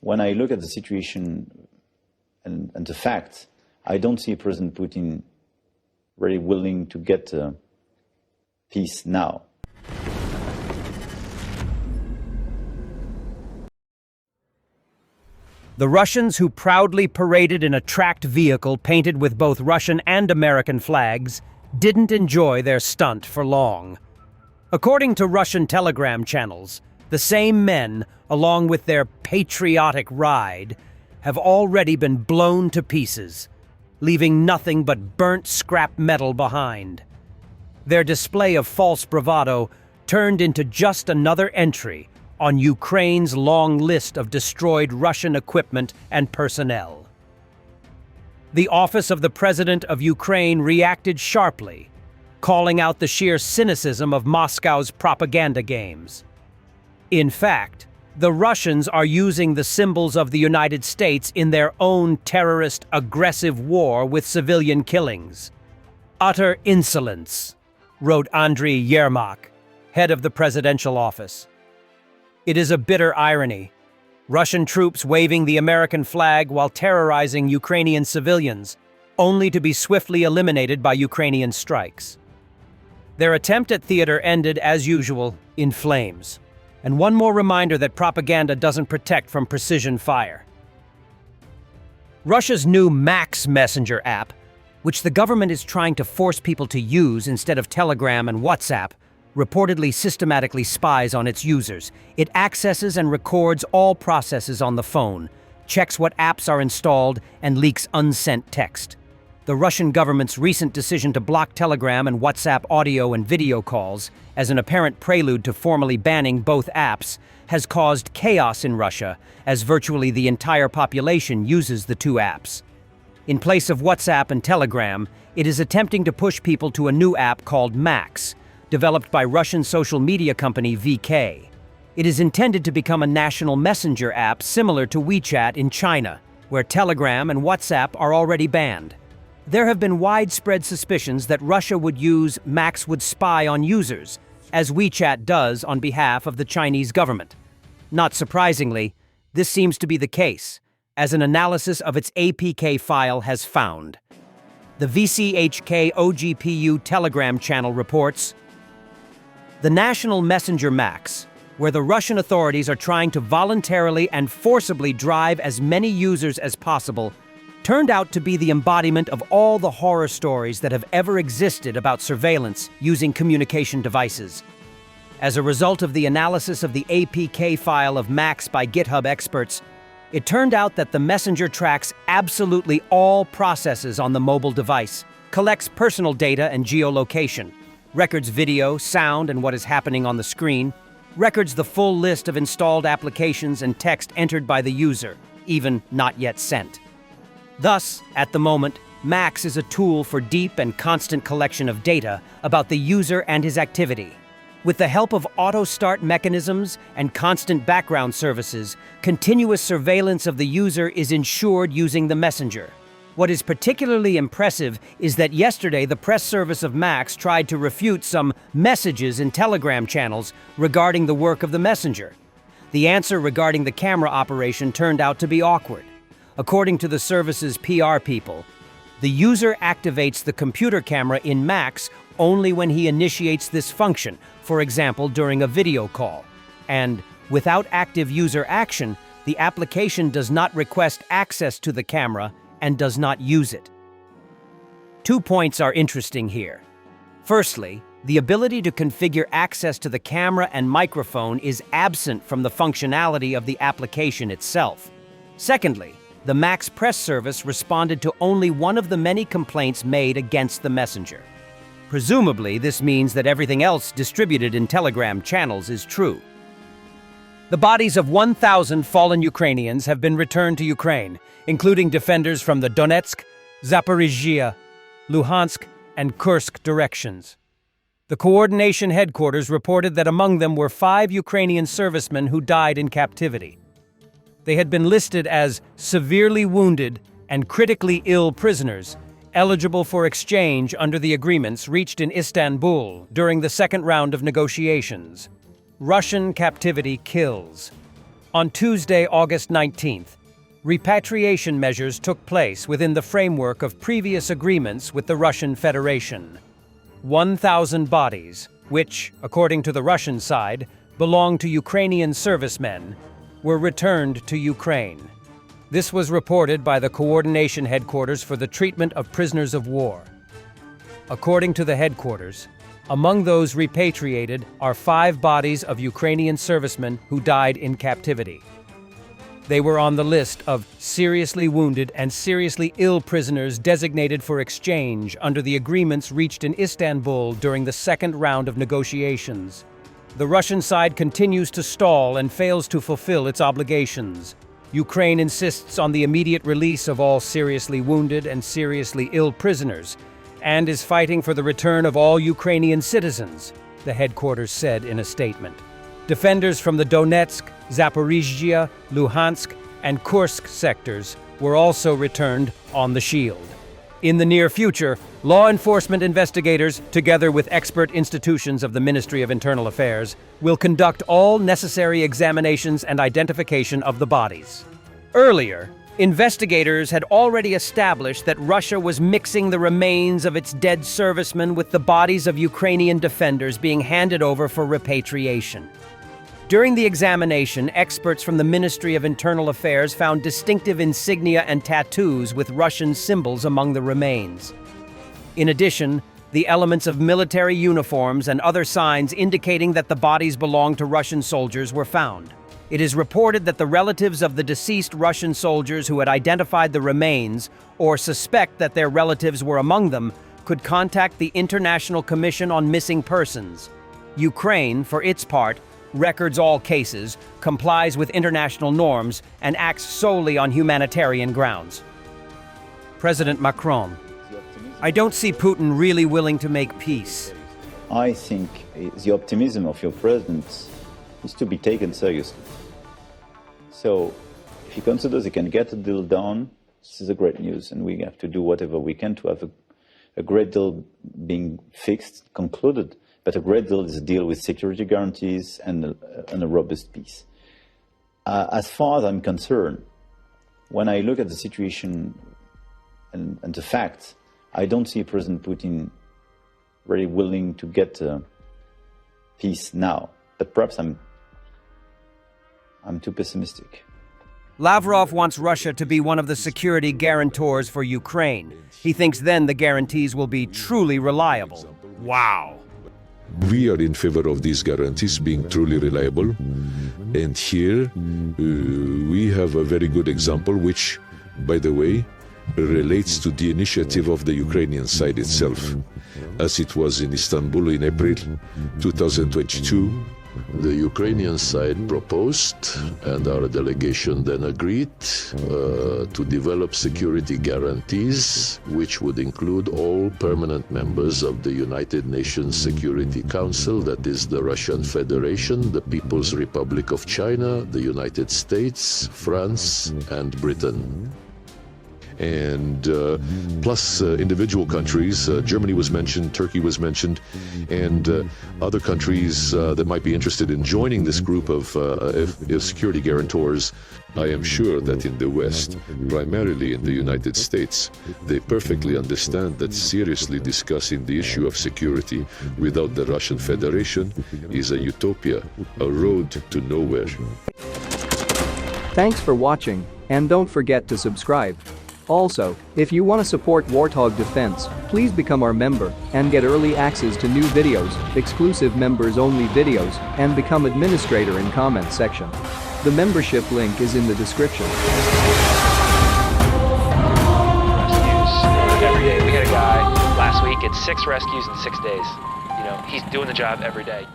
when I look at the situation and the facts, I don't see President Putin really willing to get peace now. The Russians, who proudly paraded in a tracked vehicle painted with both Russian and American flags, didn't enjoy their stunt for long. According to Russian telegram channels, the same men, along with their patriotic ride, have already been blown to pieces, leaving nothing but burnt scrap metal behind. Their display of false bravado turned into just another entry on Ukraine's long list of destroyed Russian equipment and personnel. The office of the President of Ukraine reacted sharply, calling out the sheer cynicism of Moscow's propaganda games. In fact, the Russians are using the symbols of the United States in their own terrorist, aggressive war with civilian killings. Utter insolence, wrote Andriy Yermak, head of the presidential office. It is a bitter irony. Russian troops waving the American flag while terrorizing Ukrainian civilians, only to be swiftly eliminated by Ukrainian strikes. Their attempt at theater ended, as usual, in flames. And one more reminder that propaganda doesn't protect from precision fire. Russia's new Max Messenger app, which the government is trying to force people to use instead of Telegram and WhatsApp, reportedly systematically spies on its users. It accesses and records all processes on the phone, checks what apps are installed, and leaks unsent text. The Russian government's recent decision to block Telegram and WhatsApp audio and video calls, as an apparent prelude to formally banning both apps, has caused chaos in Russia, as virtually the entire population uses the two apps. In place of WhatsApp and Telegram, it is attempting to push people to a new app called Max, developed by Russian social media company VK. It is intended to become a national messenger app similar to WeChat in China, where Telegram and WhatsApp are already banned. There have been widespread suspicions that Russia would use Max would spy on users, as WeChat does on behalf of the Chinese government. Not surprisingly, this seems to be the case, as an analysis of its APK file has found. The VCHK OGPU Telegram channel reports, the National Messenger Max, where the Russian authorities are trying to voluntarily and forcibly drive as many users as possible, turned out to be the embodiment of all the horror stories that have ever existed about surveillance using communication devices. As a result of the analysis of the APK file of Max by GitHub experts, it turned out that the messenger tracks absolutely all processes on the mobile device, collects personal data and geolocation, records video, sound, and what is happening on the screen, records the full list of installed applications and text entered by the user, even not yet sent. Thus, at the moment, Max is a tool for deep and constant collection of data about the user and his activity. With the help of auto-start mechanisms and constant background services, continuous surveillance of the user is ensured using the messenger. What is particularly impressive is that yesterday the press service of Max tried to refute some messages in Telegram channels regarding the work of the messenger. The answer regarding the camera operation turned out to be awkward. According to the service's PR people, the user activates the computer camera in Max only when he initiates this function, for example during a video call. And without active user action, the application does not request access to the camera and does not use it. 2 points are interesting here. Firstly, the ability to configure access to the camera and microphone is absent from the functionality of the application itself. Secondly, the Max press service responded to only one of the many complaints made against the messenger. Presumably, this means that everything else distributed in Telegram channels is true. The bodies of 1,000 fallen Ukrainians have been returned to Ukraine, including defenders from the Donetsk, Zaporizhzhia, Luhansk, and Kursk directions. The coordination headquarters reported that among them were 5 Ukrainian servicemen who died in captivity. They had been listed as severely wounded and critically ill prisoners, eligible for exchange under the agreements reached in Istanbul during the second round of negotiations. Russian captivity kills. On Tuesday, August 19th, repatriation measures took place within the framework of previous agreements with the Russian Federation. 1,000 bodies, which, according to the Russian side, belonged to Ukrainian servicemen, were returned to Ukraine. This was reported by the Coordination Headquarters for the Treatment of Prisoners of War. According to the headquarters, among those repatriated are 5 bodies of Ukrainian servicemen who died in captivity. They were on the list of seriously wounded and seriously ill prisoners designated for exchange under the agreements reached in Istanbul during the second round of negotiations. The Russian side continues to stall and fails to fulfill its obligations. Ukraine insists on the immediate release of all seriously wounded and seriously ill prisoners, and is fighting for the return of all Ukrainian citizens, the headquarters said in a statement. Defenders from the Donetsk, Zaporizhzhia, Luhansk, and Kursk sectors were also returned on the shield. In the near future, law enforcement investigators, together with expert institutions of the Ministry of Internal Affairs, will conduct all necessary examinations and identification of the bodies. Earlier, investigators had already established that Russia was mixing the remains of its dead servicemen with the bodies of Ukrainian defenders being handed over for repatriation. During the examination, experts from the Ministry of Internal Affairs found distinctive insignia and tattoos with Russian symbols among the remains. In addition, the elements of military uniforms and other signs indicating that the bodies belonged to Russian soldiers were found. It is reported that the relatives of the deceased Russian soldiers who had identified the remains or suspect that their relatives were among them could contact the International Commission on Missing Persons. Ukraine, for its part, records all cases, complies with international norms, and acts solely on humanitarian grounds. President Macron: I don't see Putin really willing to make peace. I think the optimism of your president is to be taken seriously. So, if he considers he can get a deal done, this is a great news, and we have to do whatever we can to have a great deal being fixed, concluded. But a great deal is a deal with security guarantees and a robust peace. As far as I'm concerned, when I look at the situation and the facts, I don't see President Putin really willing to get peace now. But perhaps I'm too pessimistic. Lavrov wants Russia to be one of the security guarantors for Ukraine. He thinks then the guarantees will be truly reliable. Wow. We are in favor of these guarantees being truly reliable. And here we have a very good example, which, by the way, relates to the initiative of the Ukrainian side itself. As it was in Istanbul in April 2022, the Ukrainian side proposed, and our delegation then agreed, to develop security guarantees, which would include all permanent members of the United Nations Security Council, that is the Russian Federation, the People's Republic of China, the United States, France, and Britain. And plus individual countries, Germany was mentioned, Turkey was mentioned, and other countries that might be interested in joining this group of security guarantors. I am sure that in the West, primarily in the United States, they perfectly understand that seriously discussing the issue of security without the Russian Federation is a utopia, a road to nowhere. Thanks for watching, and don't forget to subscribe. Also, if you want to support Warthog Defense, please become our member and get early access to new videos, exclusive members-only videos, and become administrator in comment section. The membership link is in the description. Rescues every day. We had a guy last week at 6 rescues in 6 days. You know, he's doing the job every day.